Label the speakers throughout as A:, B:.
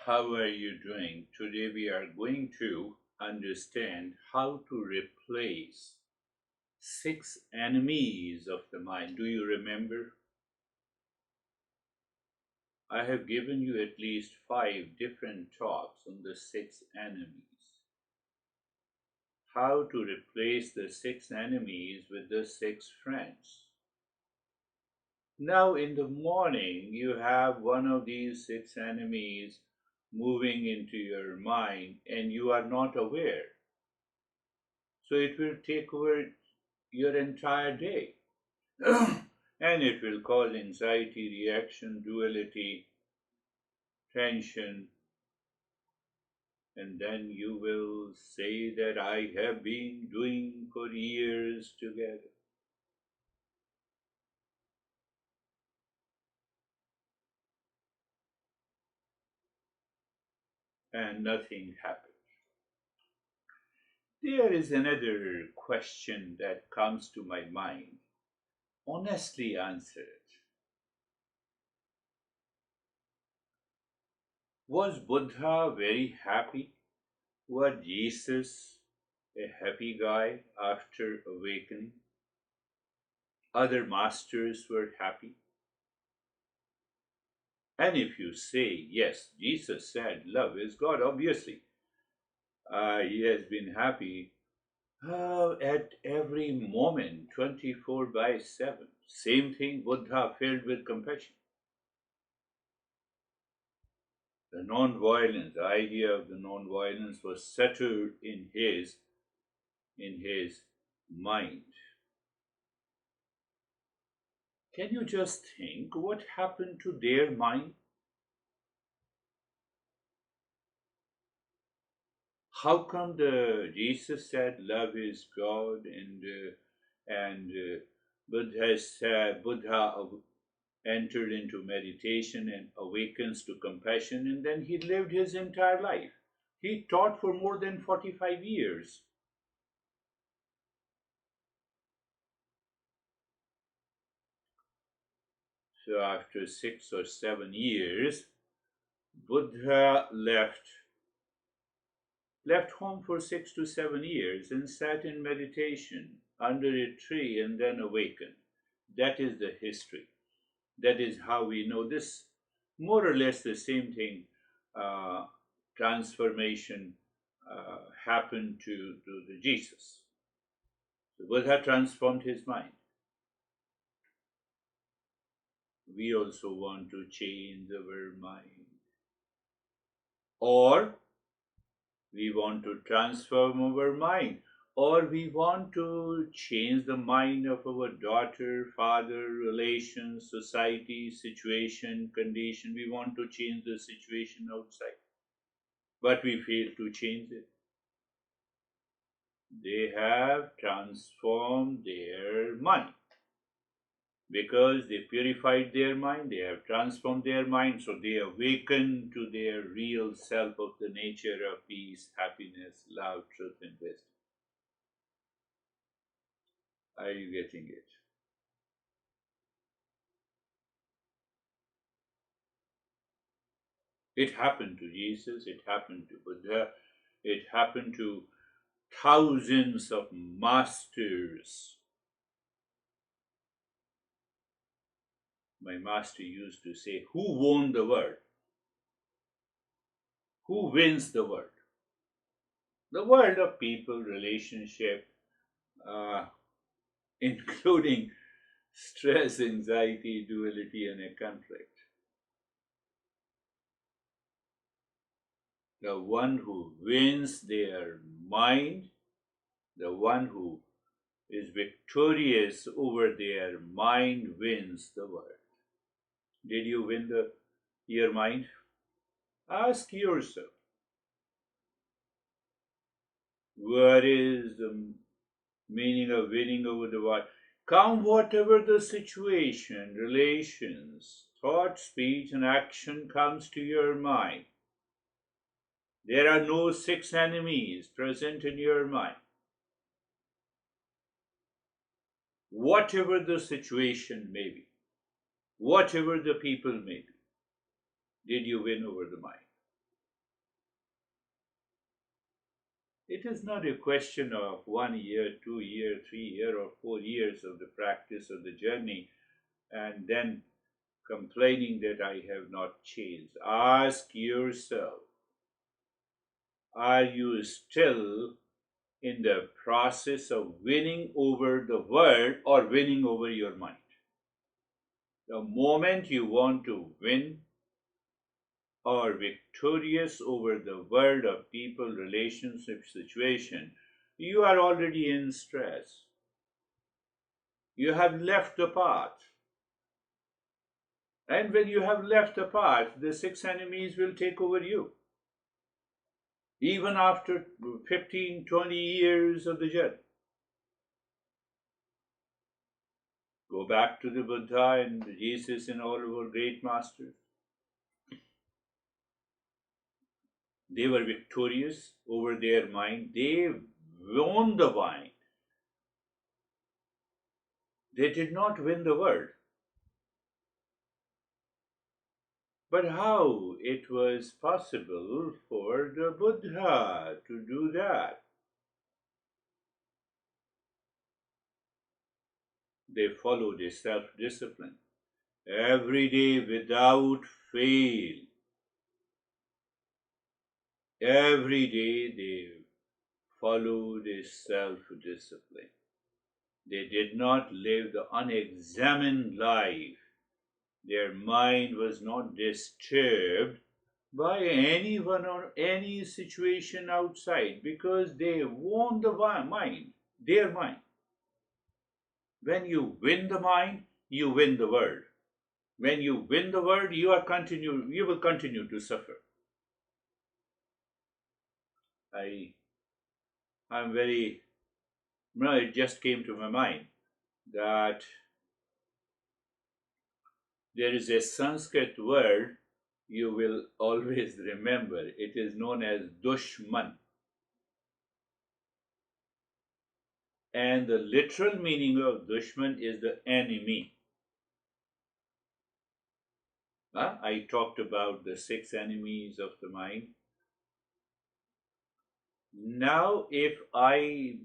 A: How are you doing? Today we are going to understand how to replace six enemies of the mind. Do you remember? I have given you at least 5 different talks on the six enemies. How to replace the six enemies with the six friends. Now, in the morning, you have one of these six enemies moving into your mind and you are not aware. So it will take over your entire day. And it will cause anxiety, reaction, duality, tension, and then you will say that I have been doing for years together. And nothing happened. There is another question that comes to my mind. Honestly answer it. Was Buddha very happy? Was Jesus a happy guy after awakening? Other masters were happy? And if you say, yes, Jesus said love is God, obviously, he has been happy at every moment, 24 by 7. Same thing, Buddha filled with compassion. The non-violence, the idea of the non-violence was settled in his mind. Can you just think what happened to their mind? How come the Jesus said love is God and Buddha entered into meditation and awakens to compassion, and then he lived his entire life. He taught for more than 45 years. So after 6 or 7 years, Buddha left home for 6 to 7 years and sat in meditation under a tree and then awakened. That is the history. That is how we know this. More or less the same thing, uh, transformation happened to the Jesus. The Buddha transformed his mind. We also want to change our mind. Or we want to transform our mind, or we want to change the mind of our daughter, father, relations, society, situation, condition. We want to change the situation outside, but we fail to change it. They have transformed their mind because they purified their mind, they have transformed their mind, so they awaken to their real self of the nature of peace, happiness, love, truth, and wisdom. Are you getting it? It happened to Jesus, it happened to Buddha, it happened to thousands of masters. My master used to say, who won the world? Who wins the world? The world of people, relationship, uh, including stress, anxiety, duality, and a conflict. The one who wins their mind, the one who is victorious over their mind wins the world. Did you win your mind? Ask yourself, what is the meaning of winning over the world? Come whatever the situation, relations, thought, speech, and action comes to your mind. There are no six enemies present in your mind. Whatever the situation may be, whatever the people may be, did you win over the mind? It is not a question of 1 year, 2 year, 3 year, or 4 years of the practice of the journey and then complaining that I have not changed. Ask yourself, are you still in the process of winning over the world or winning over your mind? The moment you want to win or victorious over the world of people, relationship, situation, you are already in stress. You have left the path. And when you have left the path, the six enemies will take over you. Even after 15, 20 years of the journey. Go back to the Buddha and Jesus and all our great masters. They were victorious over their mind. They won the mind. They did not win the world. But how it was possible for the Buddha to do that? They followed a self-discipline. Every day without fail. Every day they followed a self-discipline. They did not live the unexamined life. Their mind was not disturbed by anyone or any situation outside because they won the mind, their mind. When you win the mind, you win the world. When you win the world, you will continue to suffer. I'm very, it just came to my mind that there is a Sanskrit word you will always remember. It is known as dushman. And the literal meaning of dushman is the enemy. I talked about the six enemies of the mind. Now, if I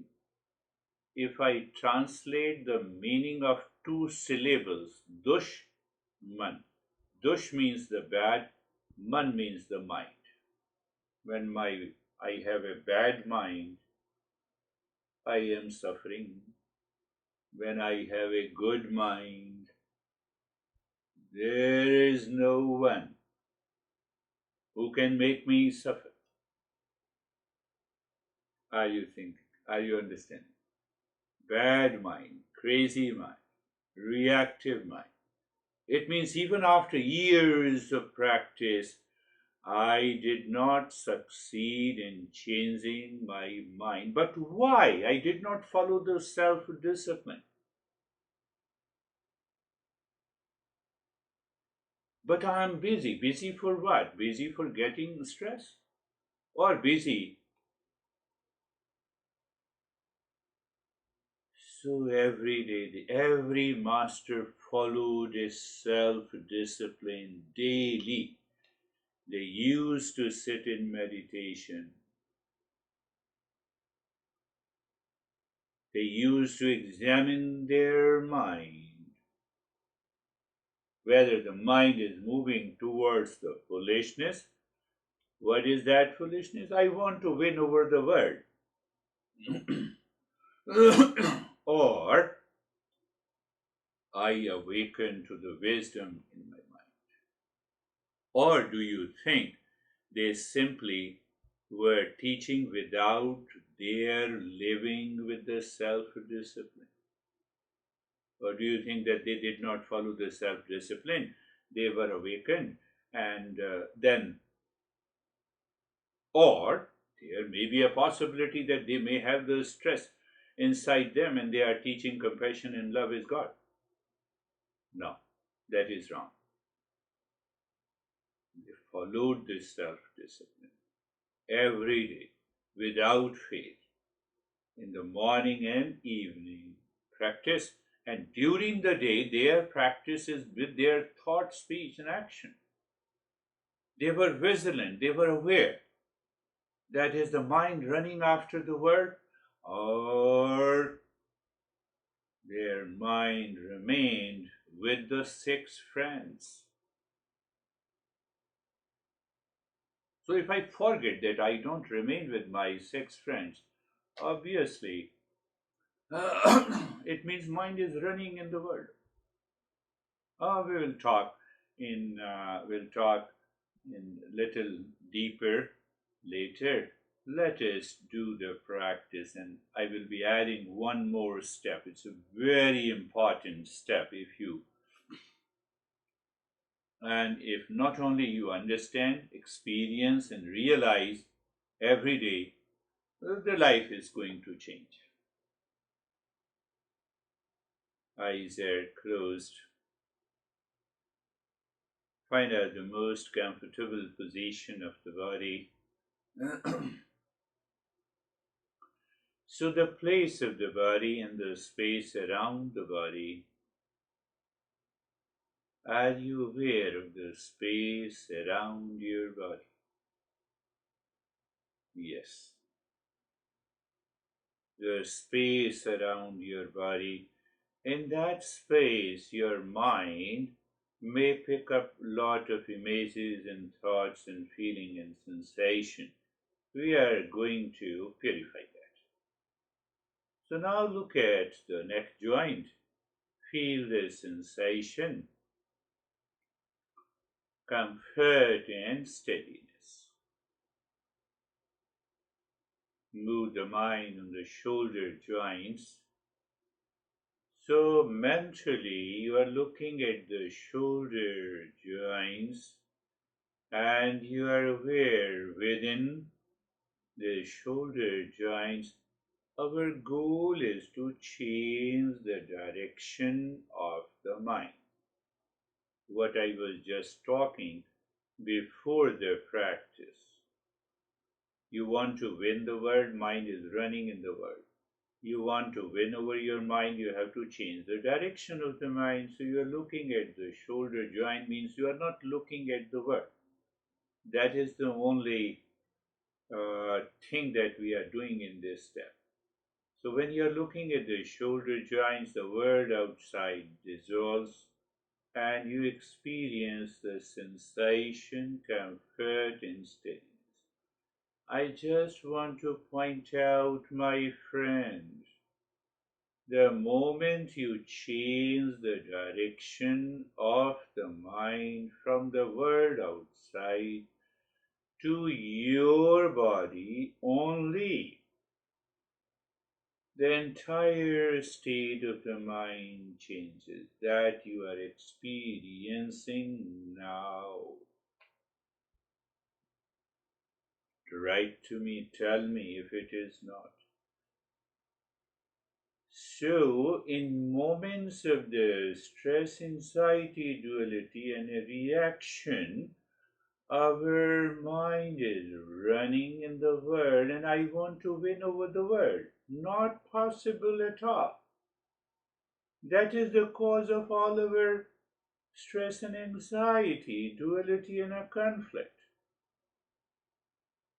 A: translate the meaning of two syllables, dushman. Dush means the bad, man means the mind. When I have a bad mind, I am suffering. When I have a good mind, there is no one who can make me suffer. Are you thinking? Are you understanding? Bad mind, crazy mind, reactive mind. It means even after years of practice, I did not succeed in changing my mind. But why? I did not follow the self-discipline. But I am busy. Busy for what? Busy for getting stress? Or busy? So every day, every master followed a self-discipline daily. They used to sit in meditation. They used to examine their mind, whether the mind is moving towards the foolishness. What is that foolishness? I want to win over the world. Or I awaken to the wisdom in my mind. Or do you think they simply were teaching without their living with the self-discipline? Or do you think that they did not follow the self-discipline? They were awakened and then, or there may be a possibility that they may have the stress inside them and they are teaching compassion and love is God. No, that is wrong. They followed this self-discipline every day without fail. In the morning and evening, practice, and during the day, their practice is with their thought, speech, and action. They were vigilant, they were aware. That is the mind running after the world, or their mind remained with the six friends. So if I forget that I don't remain with my six friends, obviously it means mind is running in the world. We will talk we'll talk in little deeper later. Let us do the practice, and I will be adding one more step. It's a very important step. If not only you understand, experience, and realize every day, the life is going to change. Eyes are closed. Find out the most comfortable position of the body. So the place of the body and the space around the body, are you aware of the space around your body? Yes. The space around your body. In that space, your mind may pick up a lot of images and thoughts and feeling and sensation. We are going to purify that. So now look at the neck joint. Feel the sensation, comfort and steadiness. Move the mind on the shoulder joints. So mentally you are looking at the shoulder joints and you are aware within the shoulder joints. Our goal is to change the direction of the mind. What I was just talking before the practice. You want to win the world, mind is running in the world. You want to win over your mind, you have to change the direction of the mind. So you are looking at the shoulder joint, means you are not looking at the world. That is the only thing that we are doing in this step. So when you are looking at the shoulder joints, the world outside dissolves and you experience the sensation, comfort, and steadiness. I just want to point out, my friend, the moment you change the direction of the mind from the world outside to your body only, the entire state of the mind changes that you are experiencing now. Write to me, tell me if it is not. So, in moments of the stress, anxiety, duality, and a reaction, our mind is running in the world, and I want to win over the world. Not possible at all. That is the cause of all our stress and anxiety, duality, and a conflict.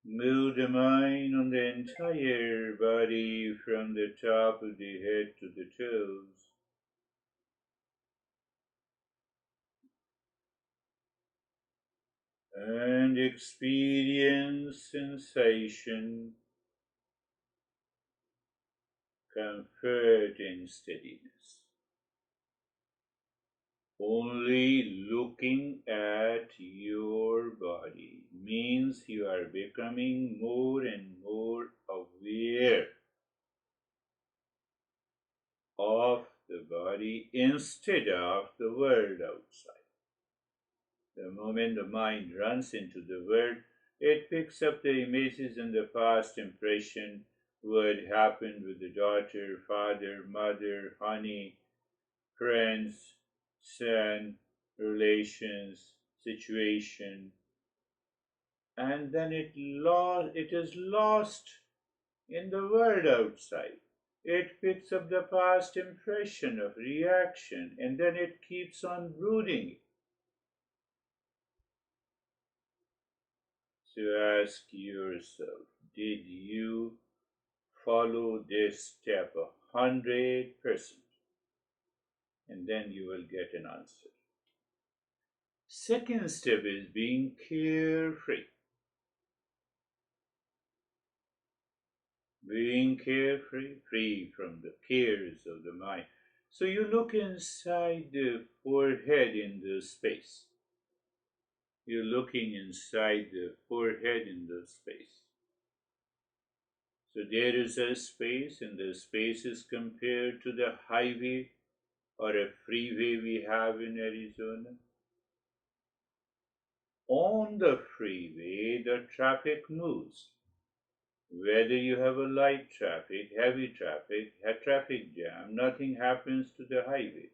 A: Move the mind on the entire body from the top of the head to the toes. And experience sensation, comfort, and steadiness. Only looking at your body means you are becoming more and more aware of the body instead of the world outside. The moment the mind runs into the world, it picks up the images and the past impression, what happened with the daughter, father, mother, honey, friends, son, relations, situation, and then it is lost in the world outside. It picks up the past impression of reaction and then it keeps on brooding. So ask yourself, did you follow this step 100%? And then you will get an answer. Second step is being carefree. Being carefree, free from the cares of the mind. So you look inside the forehead in the space. You're looking inside the forehead in the space. So there is a space, and the space is compared to the highway or a freeway we have in Arizona. On the freeway, the traffic moves. Whether you have a light traffic, heavy traffic, a traffic jam, nothing happens to the highway.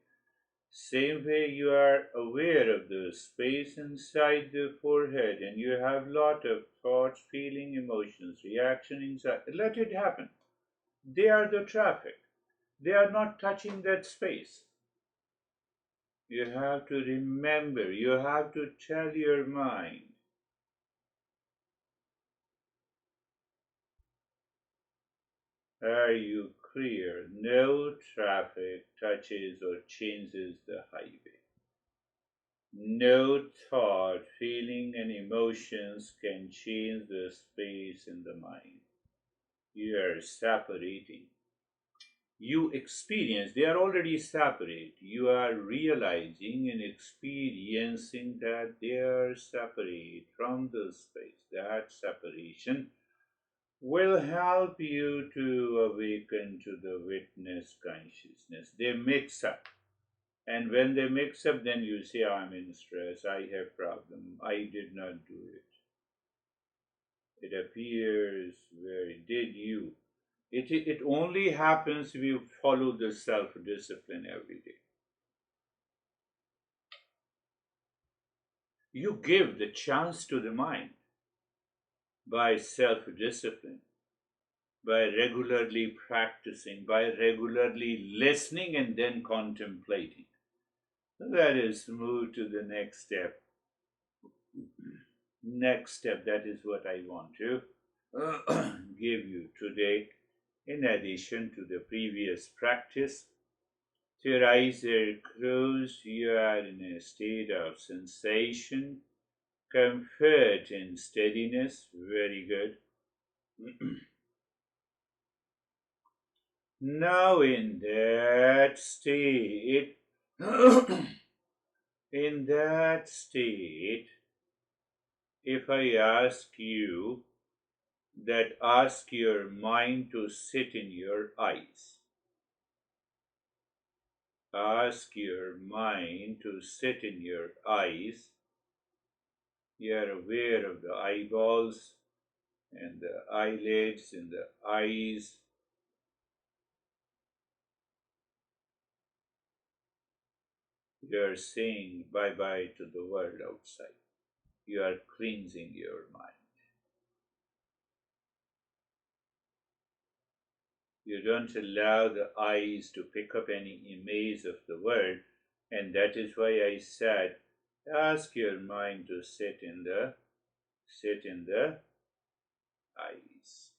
A: Same way you are aware of the space inside the forehead and you have lot of thoughts, feeling, emotions, reaction, anxiety. Let it happen. They are the traffic. They are not touching that space. You have to remember, you have to tell your mind, are you clear? No traffic touches or changes the highway. No thought, feeling, and emotions can change the space in the mind. You are separating. You experience, they are already separate. You are realizing and experiencing that they are separate from the space. That separation will help you to awaken to the witness consciousness. They mix up. And when they mix up, then you say, I'm in stress, I have problem, I did not do it. It appears where did you? It only happens if you follow the self-discipline every day. You give the chance to the mind by self-discipline, by regularly practicing, by regularly listening and then contemplating. Let us move to the next step. Next step, that is what I want to give you today. In addition to the previous practice, so your eyes are closed, you are in a state of sensation, comfort, and steadiness. Very good. Now, in that state, in that state, if I ask you that ask your mind to sit in your eyes, ask your mind to sit in your eyes. You are aware of the eyeballs and the eyelids and the eyes. You are saying bye bye to the world outside. You are cleansing your mind. You don't allow the eyes to pick up any image of the world, and that is why I said, ask your mind to sit in the eyes.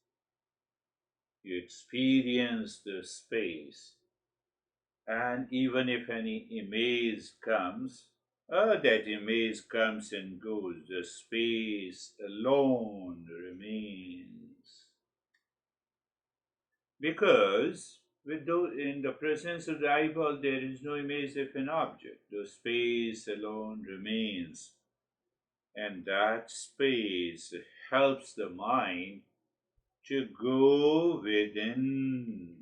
A: You experience the space, and even if any image comes, that image comes and goes, the space alone remains. Because in the presence of the eyeball, there is no image of an object. The space alone remains. And that space helps the mind to go within.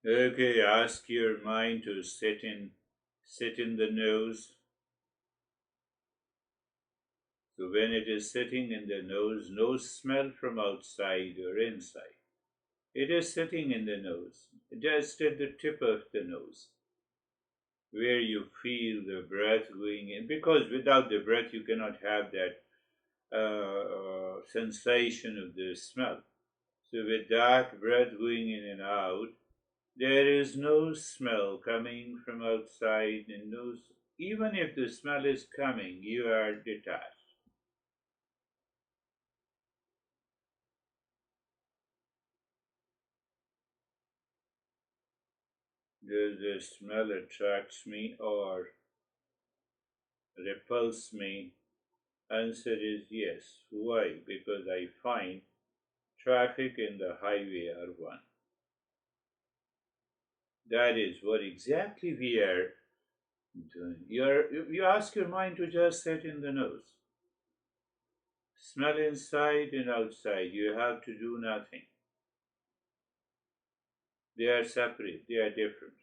A: Okay, ask your mind to sit in the nose. So when it is sitting in the nose, no smell from outside or inside. It is sitting in the nose, just at the tip of the nose, where you feel the breath going in. Because without the breath, you cannot have that sensation of the smell. So with that breath going in and out, there is no smell coming from outside and no even if the smell is coming, you are detached. Does the smell attracts me or repulse me? Answer is yes. Why? Because I find traffic in the highway are one. That is what exactly we are doing. You ask your mind to just sit in the nose. Smell inside and outside. You have to do nothing. They are separate, they are different.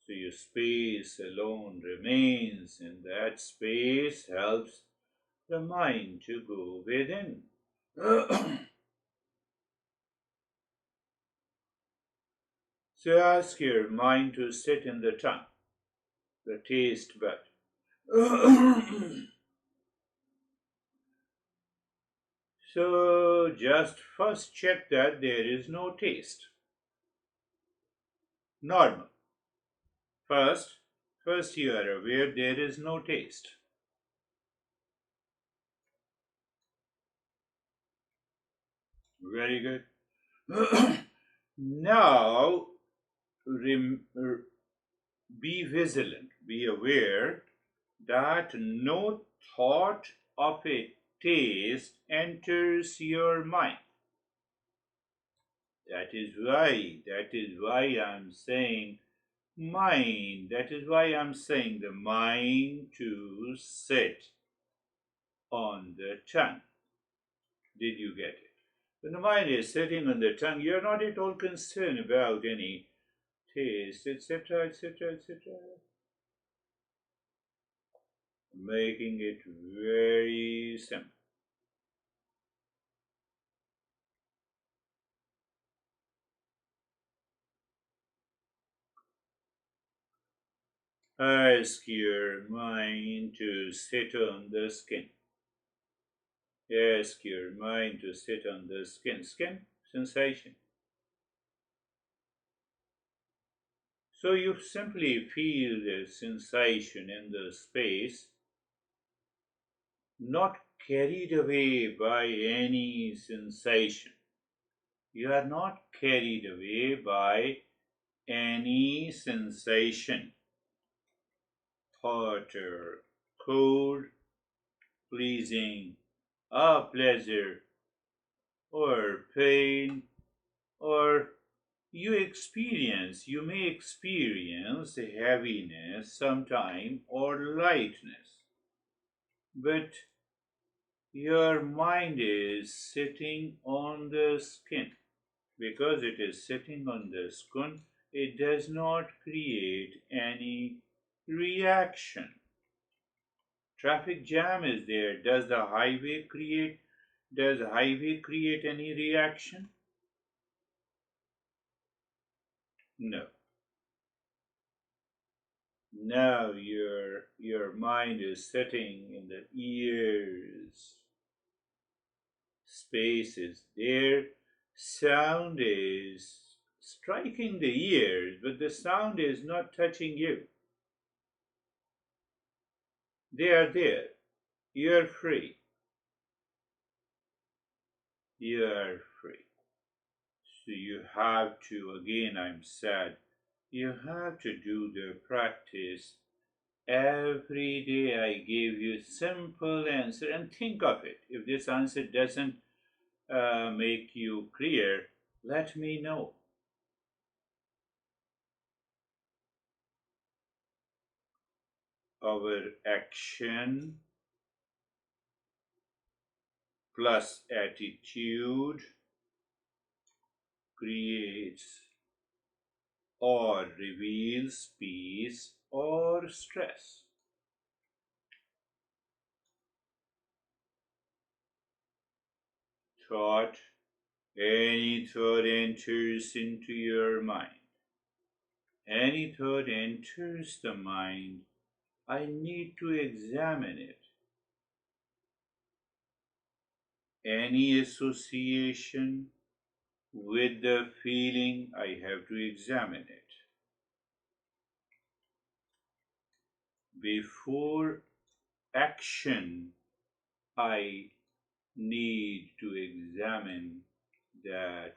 A: So your space alone remains, and that space helps the mind to go within. So ask your mind to sit in the tongue, the taste bud. So just first check that there is no taste. Normal. First you are aware there is no taste. Very good. Now be vigilant, be aware that no thought of a taste enters your mind. That is why I'm saying mind. That is why I'm saying the mind to sit on the tongue. Did you get it? When the mind is sitting on the tongue, you're not at all concerned about any taste, etc., etc., etc. Making it very simple. Ask your mind to sit on the skin. Ask your mind to sit on the skin. Skin sensation. So you simply feel the sensation in the space, not carried away by any sensation. You are not carried away by any sensation, hot or cold, pleasing, or pleasure, or pain, or you may experience heaviness sometime or lightness, but your mind is sitting on the skin. Because it is sitting on the skin, it does not create any reaction. Traffic jam is there. Does highway create any reaction? No. Now your mind is sitting in the ears. Space is there. Sound is striking the ears, but the sound is not touching you. They are there. You are free. You are free. So you have to, again, I'm sad, you have to do the practice. Every day I give you simple answer and think of it. If this answer doesn't make you clear, let me know. Our action plus attitude creates or reveals peace or stress. Thought, any thought enters into your mind. Any thought enters the mind, I need to examine it. Any association with the feeling, I have to examine it. before action, I need to examine that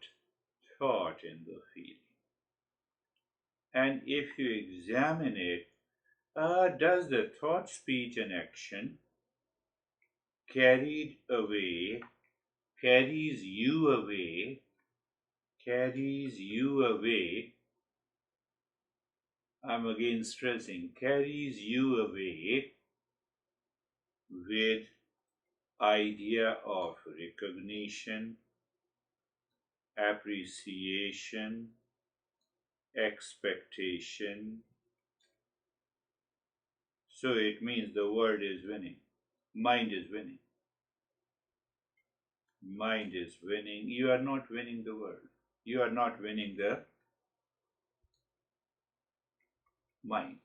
A: thought and the feeling. And if you examine it, does the thought, speech, and action carried away, carries you away, carries you away, I'm again stressing, carries you away with idea of recognition, appreciation, expectation. So it means the world is winning. Mind is winning. Mind is winning. You are not winning the world. You are not winning the mind.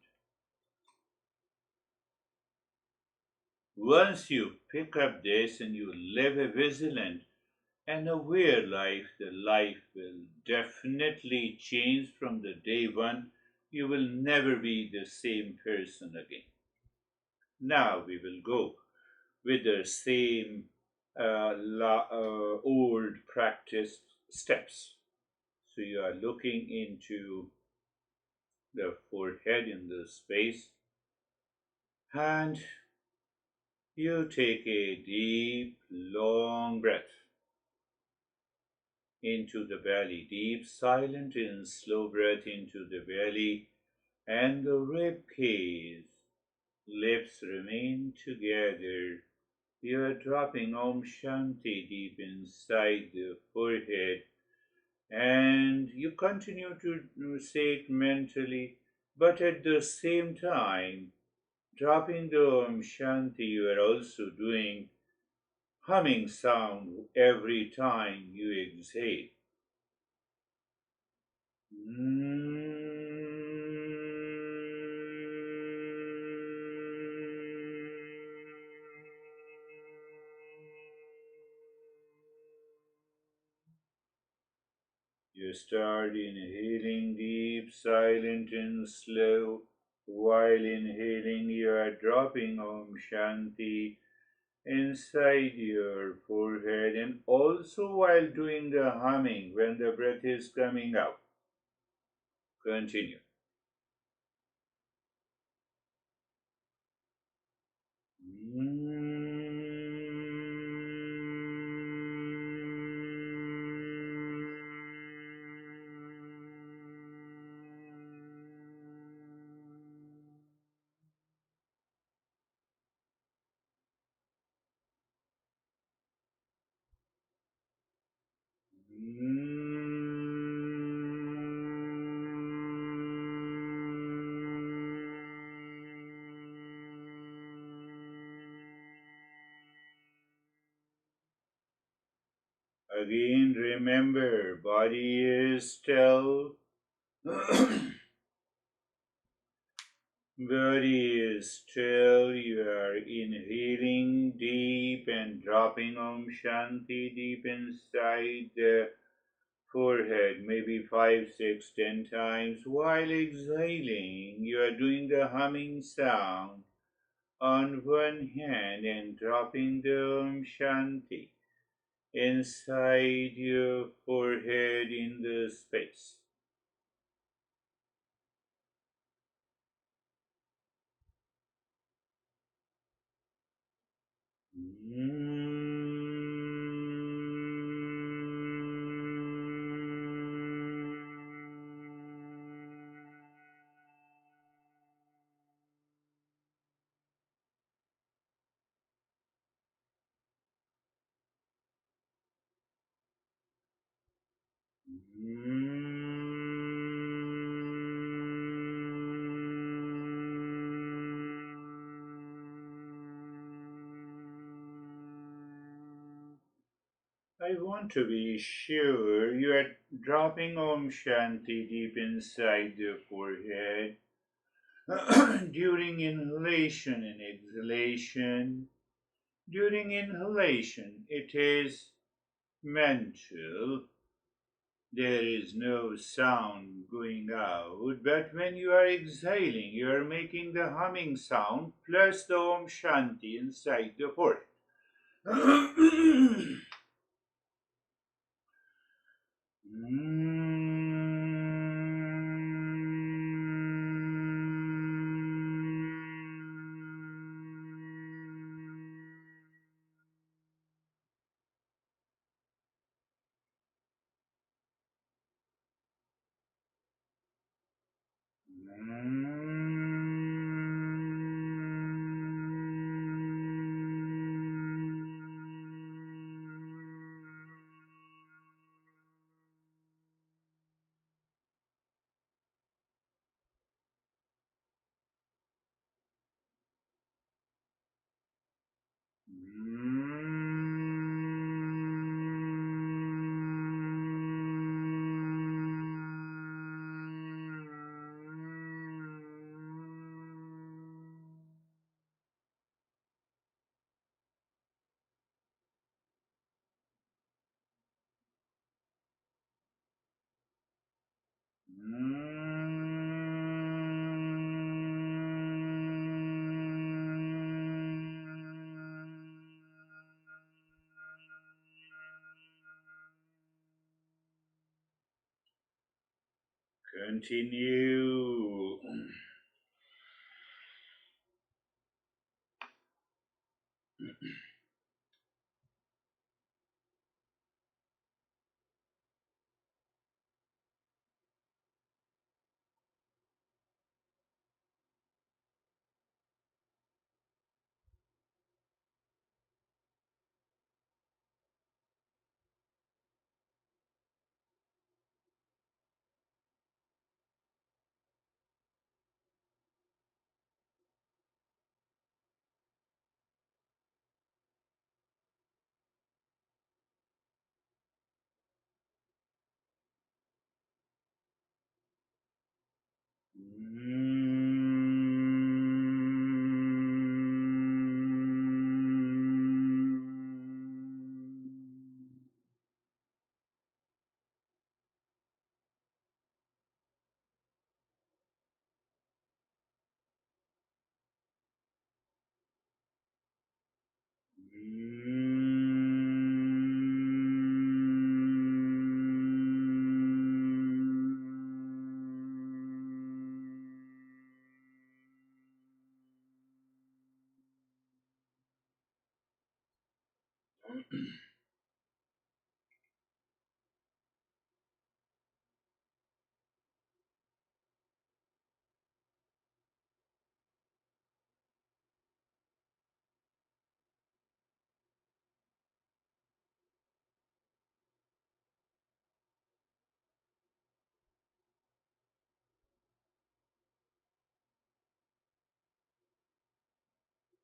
A: Once you pick up this and you live a vigilant and aware life, the life will definitely change from the day one. You will never be the same person again. Now we will go with the same old practice steps. So you are looking into the forehead in the space, and you take a deep, long breath into the belly, deep, silent, and slow breath into the belly, and the rib cage. Lips remain together. You are dropping Om Shanti deep inside the forehead, and you continue to say it mentally, but at the same time, dropping the Om Shanti, you are also doing humming sound every time you exhale. You start inhaling deep, silent, and slow. While inhaling, you are dropping Om Shanti inside your forehead, and also while doing the humming when the breath is coming out. Continue. Again, remember, body is still. Body is still. You are inhaling deep and dropping Om Shanti deep inside the forehead, maybe 5, 6, 10 times. While exhaling, you are doing the humming sound on one hand and dropping the Om Shanti inside your forehead in the space. I want to be sure you are dropping Om Shanti deep inside the forehead during inhalation and exhalation. During inhalation, it is mental. there is no sound going out, but when you are exhaling, you are making the humming sound plus the Om Shanti inside the forehead. Continue.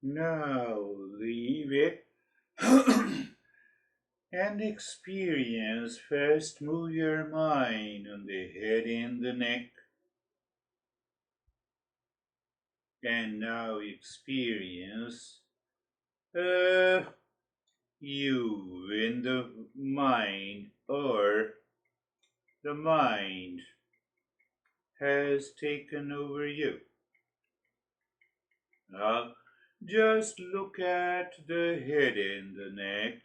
A: Now leave it and experience. First, move your mind on the head and the neck, and now experience you in the mind, or the mind has taken over you. Now, just look at the head and the neck.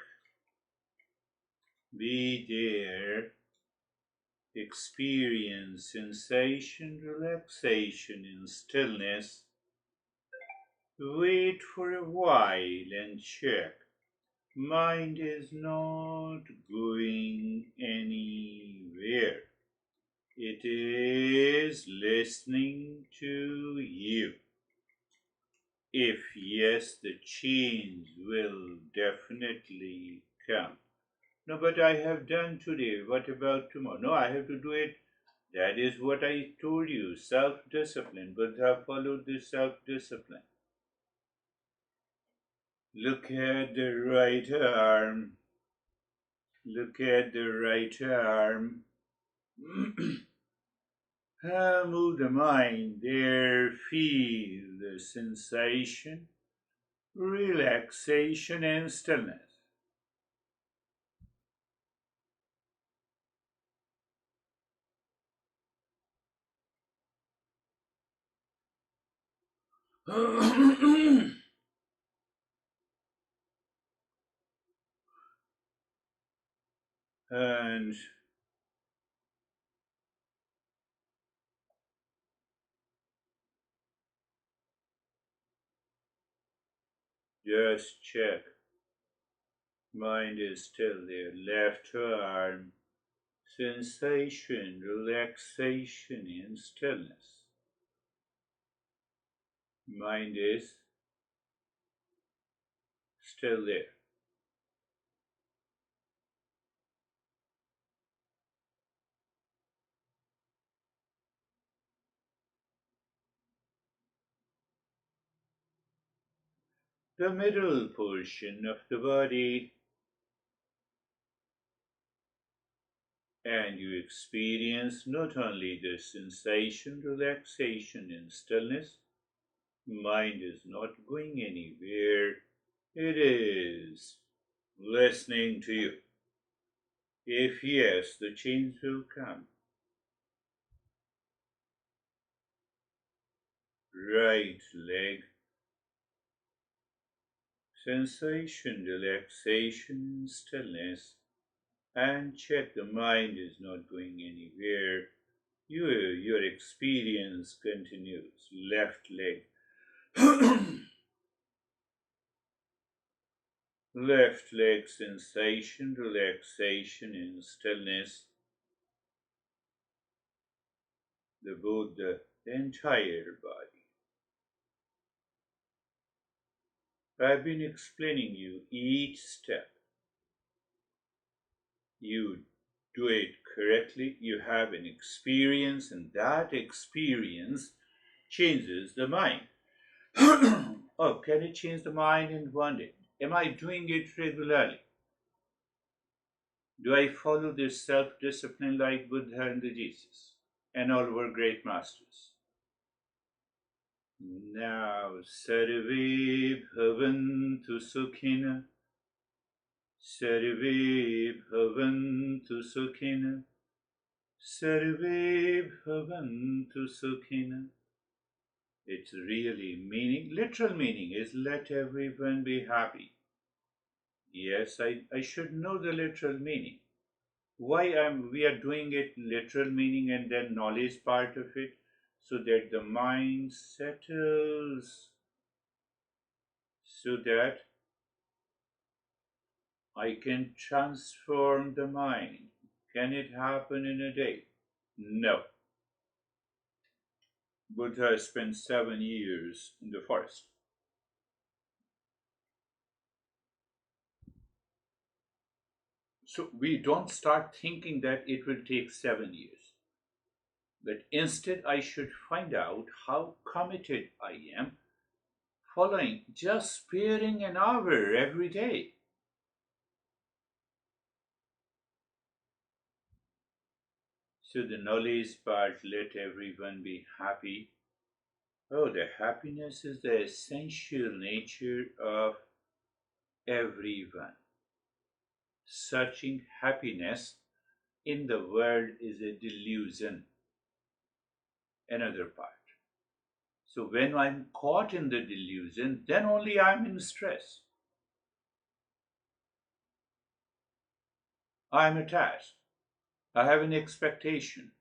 A: Be there. Experience sensation, relaxation, and stillness. Wait for a while and check. Mind is not going anywhere. It is listening to you. If yes, the change will definitely come. No, but I have done today. What about tomorrow? No, I have to do it. That is what I told you, self-discipline. Buddha followed this self-discipline. Look at the right arm. Look at the right arm. Move the mind there. Feel the sensation, relaxation, and stillness. And just check. Mind is still there. Left arm, sensation, relaxation in stillness. Mind is still there. The middle portion of the body, and you experience not only the sensation, relaxation, and stillness. Mind is not going anywhere. It is listening to you. If yes, the change will come. Right leg, sensation, relaxation, stillness, and check the mind is not going anywhere. Your experience continues. Left leg, left leg, sensation, relaxation, in stillness. The entire body. I've been explaining you each step. You do it correctly, you have an experience, and that experience changes the mind. Oh, can it change the mind in one day? Am I doing it regularly? Do I follow this self discipline like Buddha and the Jesus and all our great masters? Now, Sarve Bhavantu Sukhina, Sarve Bhavantu Sukhina, Sarve Bhavantu Sukhina. Its really meaning, literal meaning is let everyone be happy. Yes, I should know the literal meaning. We are doing it literal meaning and then knowledge part of it so that the mind settles, so that I can transform the mind. Can it happen in a day? No. Buddha spent 7 years in the forest. So we don't start thinking that it will take 7 years. But instead, I should find out how committed I am following just sparing an hour every day. So the knowledge part, let everyone be happy. Oh, the happiness is the essential nature of everyone. Searching happiness in the world is a delusion. Another part. So when I'm caught in the delusion, then only I'm in stress. I'm attached. I have an expectation.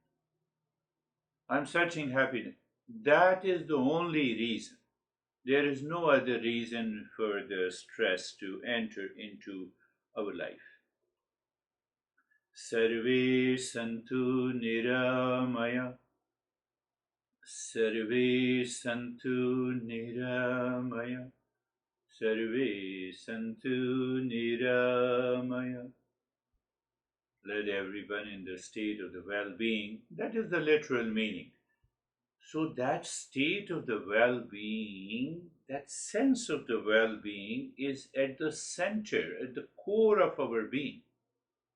A: I'm searching happiness. That is the only reason. There is no other reason for the stress to enter into our life. Sarve santu niramaya. Sarve santu niramaya. Sarve santu niramaya. Let everyone in the state of the well-being. That is the literal meaning. So that state of the well-being, that sense of the well-being is at the center, at the core of our being.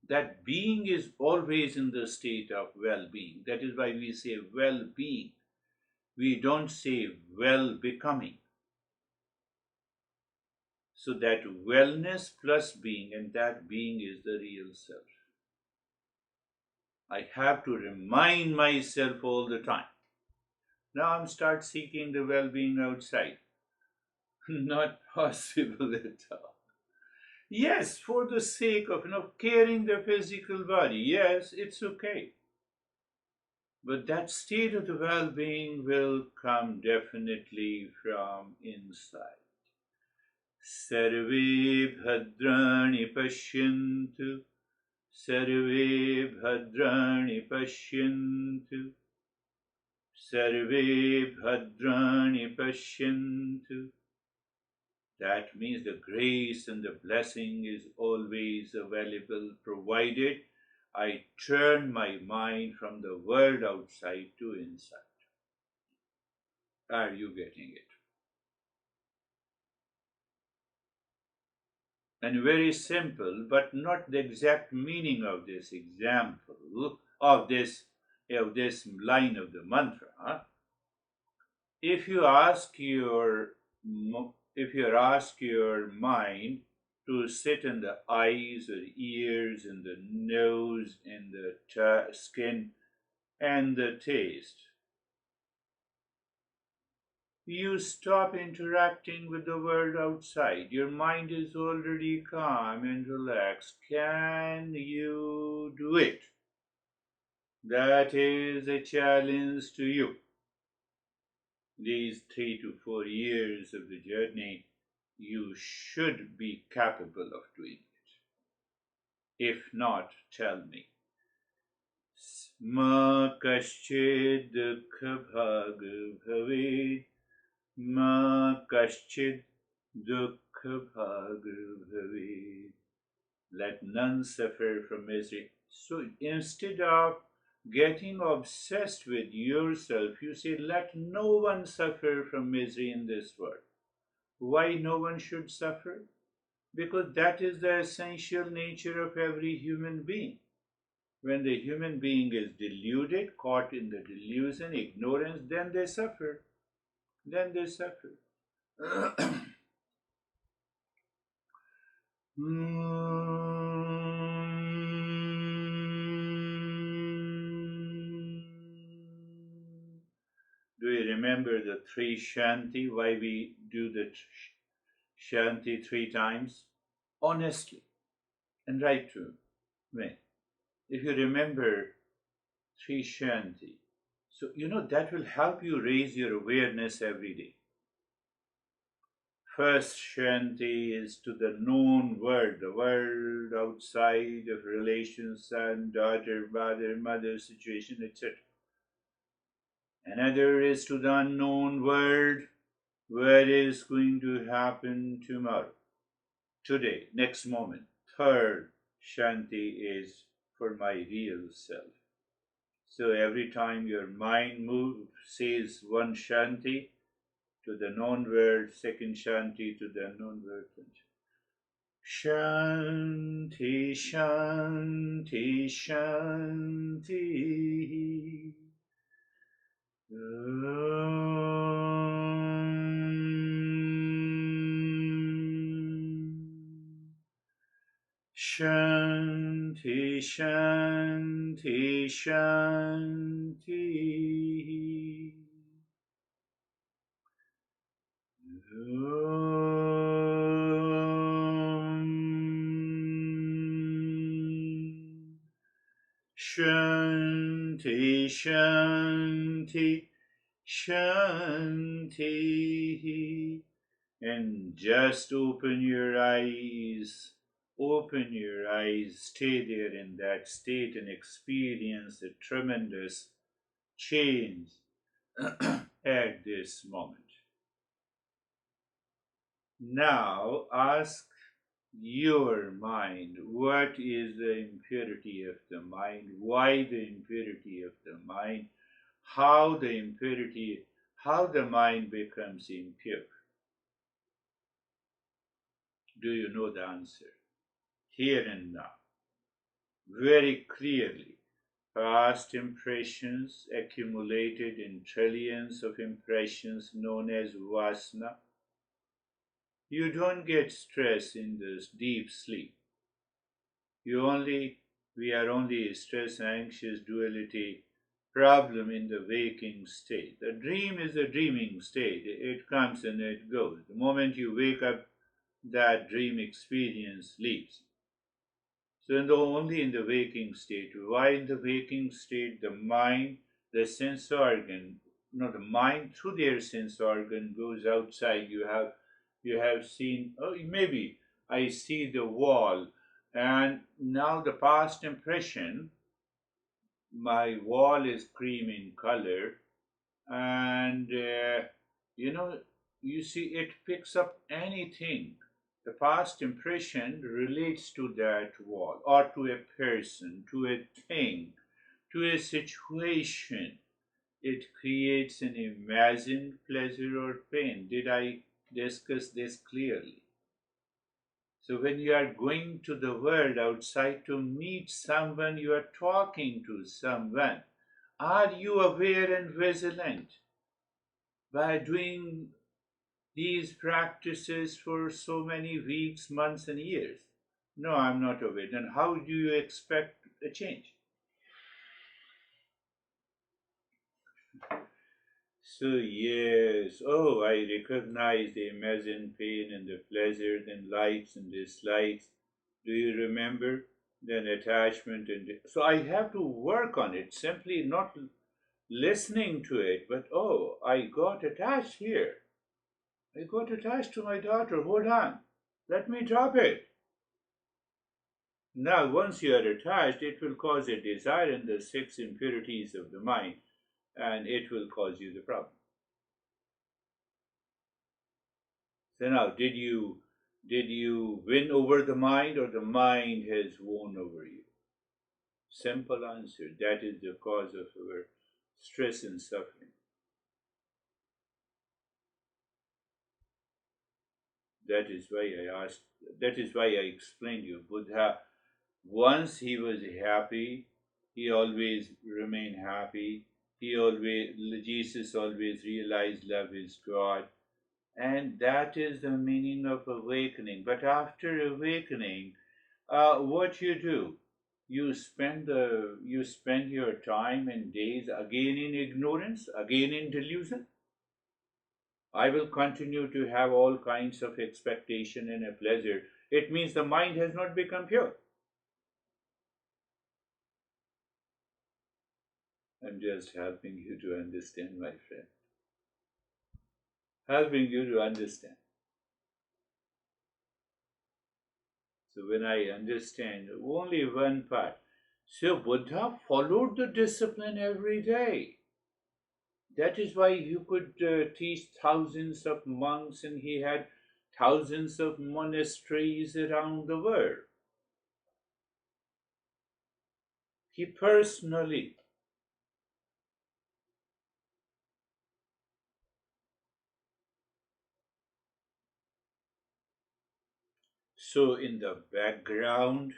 A: That being is always in the state of well-being. That is why we say well-being. We don't say well-becoming. So that wellness plus being, and that being is the real self. I have to remind myself all the time. Now I'm start seeking the well-being outside. Not possible at all. Yes, for the sake of caring the physical body, yes, it's okay. But that state of the well-being will come definitely from inside. Sarve bhadrani pashyantu, sarve bhadrani pashyantu, sarve bhadrani pashyantu. That means the grace and the blessing is always available, provided I turn my mind from the world outside to inside. Are you getting it? And very simple, but not the exact meaning of this example, of this line of the mantra. If you ask your mind to sit in the eyes or ears and the nose and the skin and the taste, you stop interacting with the world outside. Your mind is already calm and relaxed. Can you do it? That is a challenge to you. These 3 to 4 years of the journey, you should be capable of doing it. If not, tell me. Ma kaschid dukha bhag bhavid, ma kaschid dukha bhag bhavid. Let none suffer from misery. So instead of getting obsessed with yourself, you say, let no one suffer from misery in this world. Why no one should suffer? Because that is the essential nature of every human being. When the human being is deluded, caught in the delusion, ignorance, then they suffer. Then they suffer. Do you remember the 3 Shanti? Why we do the Shanti 3 times? Honestly, and right to me. If you remember 3 Shanti, so that will help you raise your awareness every day. First Shanti is to the known world, the world outside of relations, son, daughter, father, mother, situation, etc. Another is to the unknown world, what is going to happen tomorrow, today, next moment. Third Shanti is for my real self. So every time your mind moves, says one Shanti to the known world, second Shanti to the unknown world. Shanti, Shanti, Shanti. Shanti, Shanti, Shanti. Shanti, Shanti, Shanti. And just open your eyes. Open your eyes. Stay there in that state and experience a tremendous change at this moment. Now ask your mind, what is the impurity of the mind? Why the impurity of the mind? How the mind becomes impure? Do you know the answer? Here and now, very clearly. Past impressions accumulated in trillions of impressions known as vasana. You don't get stress in this deep sleep. We are only stress, anxious, duality problem in the waking state. The dream is a dreaming state. It comes and it goes. The moment you wake up, that dream experience leaves. So only in the waking state. Why in the waking state? The mind, the sense organ, not the mind through their sense organ goes outside. You have seen, oh, maybe I see the wall, and now the past impression, my wall is cream in color, and you know, you see, it picks up anything. The past impression relates to that wall, or to a person, to a thing, to a situation. It creates an imagined pleasure or pain. Did I discuss this clearly? So when you are going to the world outside to meet someone, you are talking to someone. Are you aware and vigilant by doing these practices for so many weeks, months, and years? No, I'm not aware. Then how do you expect a change? So, yes, oh, I recognize the imagined pain and the pleasure, then likes and dislikes. Do you remember? Then attachment and so I have to work on it, simply not listening to it, but oh, I got attached here. I got attached to my daughter. Hold on. Let me drop it. Now, once you are attached, it will cause a desire in the six impurities of the mind, and it will cause you the problem. So now, did you win over the mind, or the mind has won over you? Simple answer. That is the cause of our stress and suffering. That is why I asked. That is why I explained you. Buddha, once he was happy, he always remained happy. Jesus always realized love is God, and that is the meaning of awakening. But after awakening, what you do? You spend your time and days again in ignorance, again in delusion. I will continue to have all kinds of expectation and a pleasure. It means the mind has not become pure. I'm just helping you to understand, my friend. Helping you to understand. So when I understand only one part, so Buddha followed the discipline every day. That is why he could teach thousands of monks, and he had thousands of monasteries around the world. He personally. So in the background,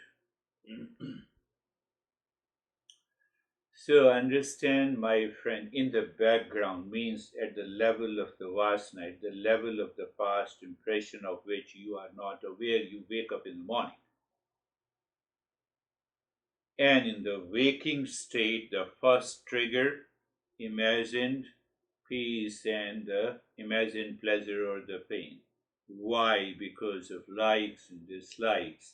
A: so understand, my friend, in the background means at the level of the vasana, at the level of the past impression of which you are not aware. You wake up in the morning. And in the waking state, the first trigger, imagined peace and the imagined pleasure or the pain. Why? Because of likes and dislikes.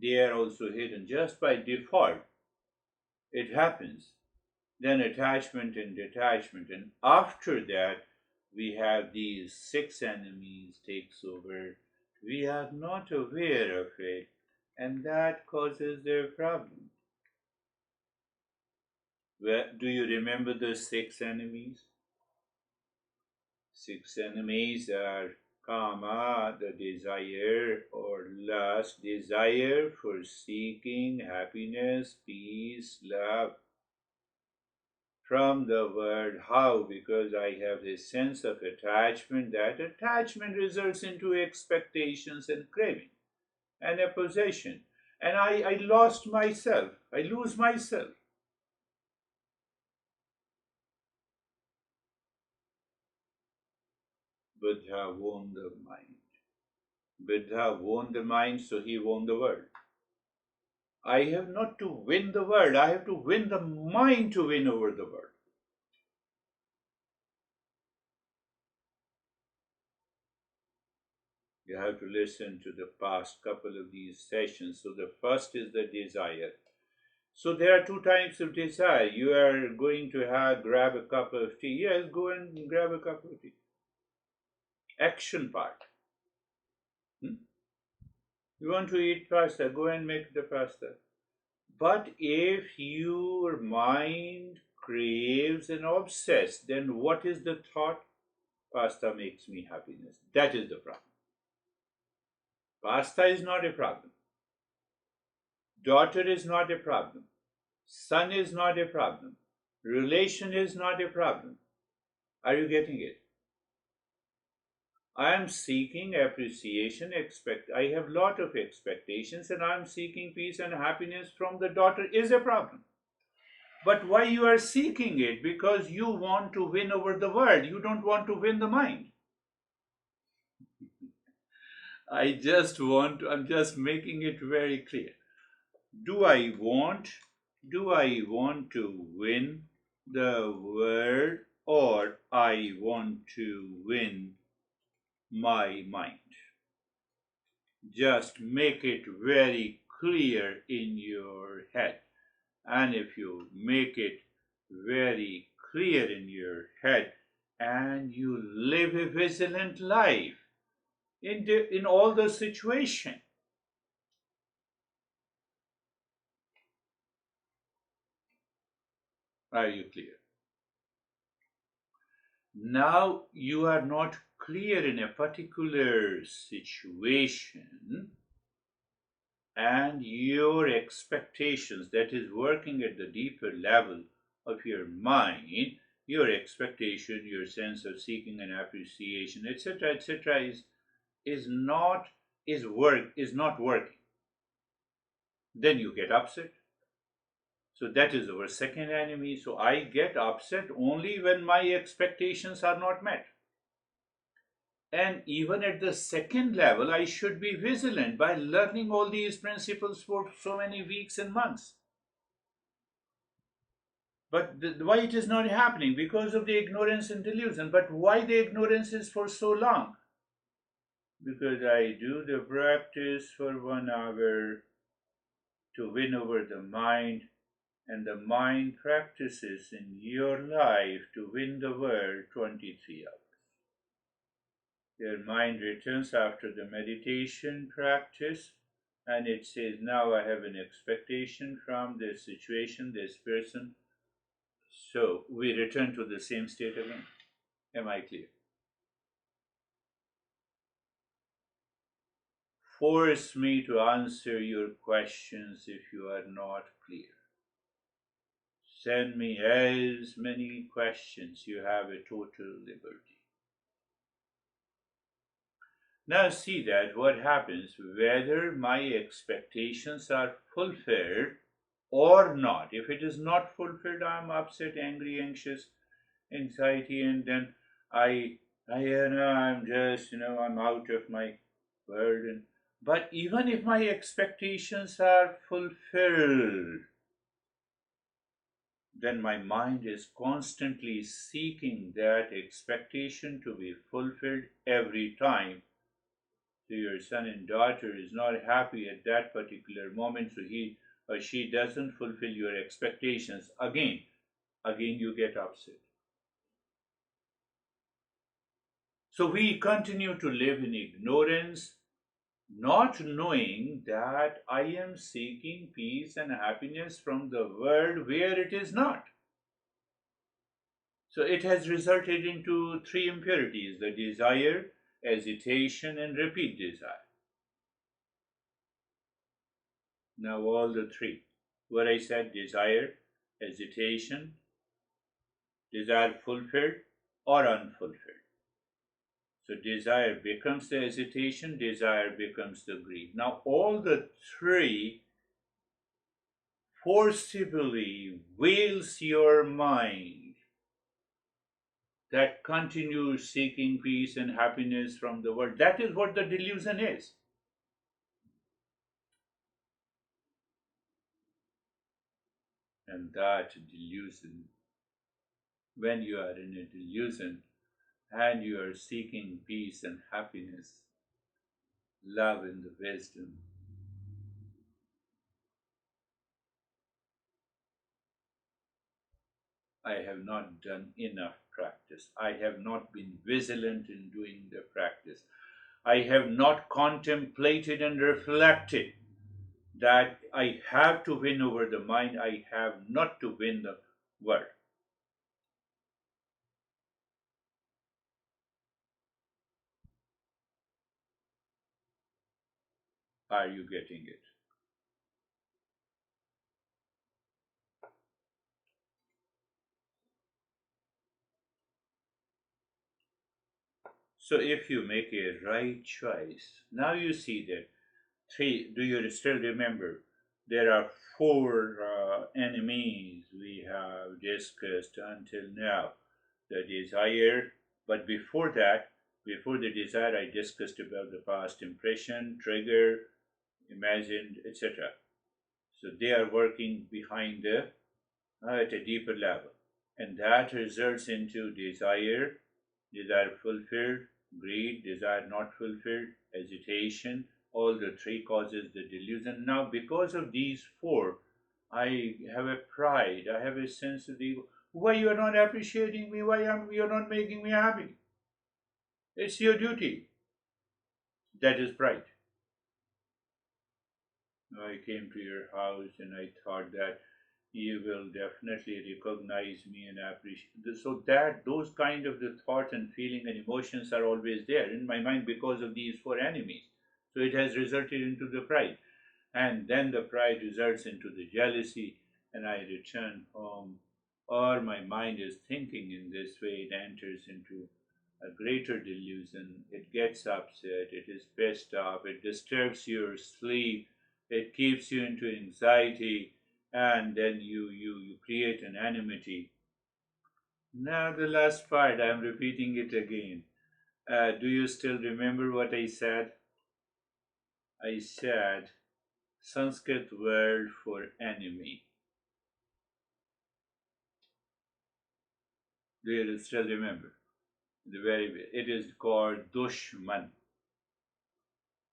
A: They are also hidden just by default. It happens. Then attachment and detachment. And after that, we have these six enemies takes over. We are not aware of it, and that causes their problem. Do you remember the six enemies? Six enemies are kama, the desire or lust, desire for seeking happiness, peace, love. From the word how, because I have a sense of attachment, that attachment results into expectations and craving and a possession. And I lost myself, I lose myself. Buddha won the mind. Buddha won the mind, so he won the world. I have not to win the world, I have to win the mind to win over the world. You have to listen to the past couple of these sessions. So the first is the desire. So there are two types of desire. You are going to grab a cup of tea. Yes, go and grab a cup of tea. Action part. You want to eat pasta, go and make the pasta. But if your mind craves and obsesses, then what is the thought? Pasta makes me happiness. That is the problem. Pasta is not a problem. Daughter is not a problem. Son is not a problem. Relation is not a problem. Are you getting it? I am seeking appreciation, I have lot of expectations, and I am seeking peace and happiness from the daughter is a problem. But why you are seeking it? Because you want to win over the world. You don't want to win the mind. I'm just making it very clear. Do I want to win the world, or I want to win my mind? Just make it very clear in your head. And if you make it very clear in your head and you live a vigilant life in all the situation, are you clear? Now you are not clear in a particular situation, and your expectations, that is working at the deeper level of your mind, your expectation, your sense of seeking and appreciation, etc., is not working. Then you get upset. So that is our second enemy. So I get upset only when my expectations are not met. And even at the second level, I should be vigilant by learning all these principles for so many weeks and months. But why it is not happening? Because of the ignorance and delusion. But why the ignorance is for so long? Because I do the practice for 1 hour to win over the mind, and the mind practices in your life to win the world 23 hours. Your mind returns after the meditation practice, and it says, now I have an expectation from this situation, this person. So we return to the same state again. Am I clear? Force me to answer your questions if you are not clear. Send me as many questions. You have a total liberty. Now see that what happens, whether my expectations are fulfilled or not. If it is not fulfilled, I am upset, angry, anxious, anxiety, and then I'm just, I'm out of my world. But even if my expectations are fulfilled, then my mind is constantly seeking that expectation to be fulfilled every time. So your son and daughter is not happy at that particular moment, so he or she doesn't fulfill your expectations. Again you get upset. So we continue to live in ignorance, not knowing that I am seeking peace and happiness from the world where it is not. So it has resulted into three impurities: the desire, agitation, and repeat desire. Now all the three. What I said, desire, agitation, desire fulfilled or unfulfilled. So desire becomes the agitation, desire becomes the greed. Now all the three forcibly veils your mind that continues seeking peace and happiness from the world. That is what the delusion is. And that delusion, when you are in a delusion and you are seeking peace and happiness, love and the wisdom, I have not done enough practice. I have not been vigilant in doing the practice. I have not contemplated and reflected that I have to win over the mind, I have not to win the world. Are you getting it? So if you make a right choice, now you see that three, do you still remember? There are four enemies we have discussed until now. The desire, but before that, before the desire, I discussed about the past impression, trigger, imagined, etc. So they are working behind the at a deeper level, and that results into desire, desire fulfilled, greed, desire not fulfilled, agitation. All the three causes the delusion. Now, because of these four, I have a pride. I have a sense of ego. Why you are not appreciating me? Why you are not making me happy? It's your duty. That is pride. I came to your house and I thought that you will definitely recognize me and appreciate. So that those kind of the thoughts and feeling and emotions are always there in my mind because of these four enemies. So it has resulted into the pride, and then the pride results into the jealousy, and I return home, or my mind is thinking in this way. It enters into a greater delusion. It gets upset. It is pissed off. It disturbs your sleep. It keeps you into anxiety, and then you create an enmity. Now, the last part, I'm repeating it again. Do you still remember what I said? I said Sanskrit word for enemy. Do you still remember? The very it is called dushman.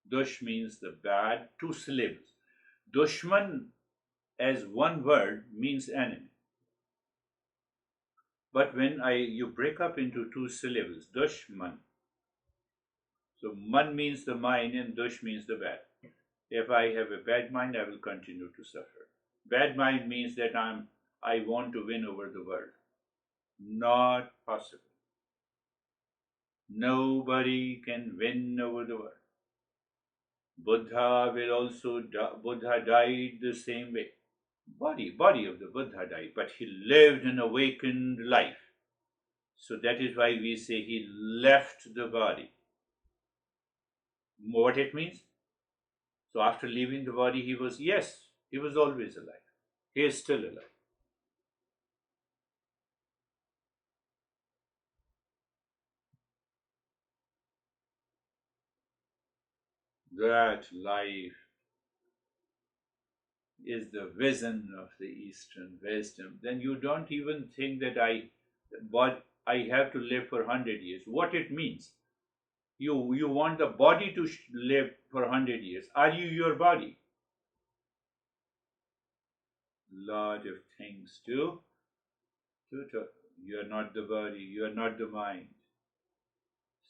A: Dush means the bad, two syllables. Dushman as one word means enemy. But when I you break up into two syllables, dushman. So man means the mind and dush means the bad. If I have a bad mind, I will continue to suffer. Bad mind means that I want to win over the world. Not possible. Nobody can win over the world. Buddha died the same way. Body of the Buddha died, but he lived an awakened life. So that is why we say he left the body. What it means? So after leaving the body, he was always alive. He is still alive. That life is the vision of the Eastern wisdom. Then you don't even think that but I have to live for 100 years. What it means? You want the body to live for 100 years. Are you your body? Lot of things to you are not the body. You are not the mind.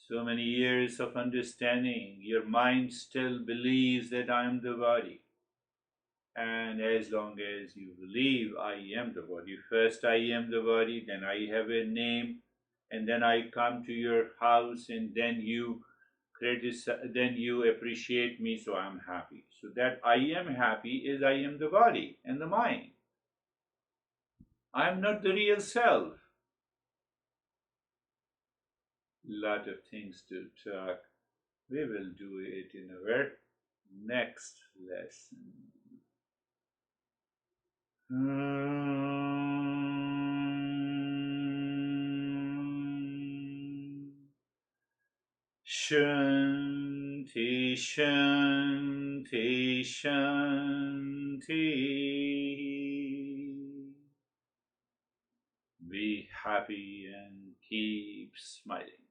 A: So many years of understanding, your mind still believes that I am the body. And as long as you believe I am the body, first I am the body, then I have a name, and then I come to your house, and then you criticize, then you appreciate me, so I'm happy. So that I am happy is I am the body and the mind. I am not the real self. Lot of things to talk. We will do it in our next lesson. Shanti, Shanti, Shanti. Be happy and keep smiling.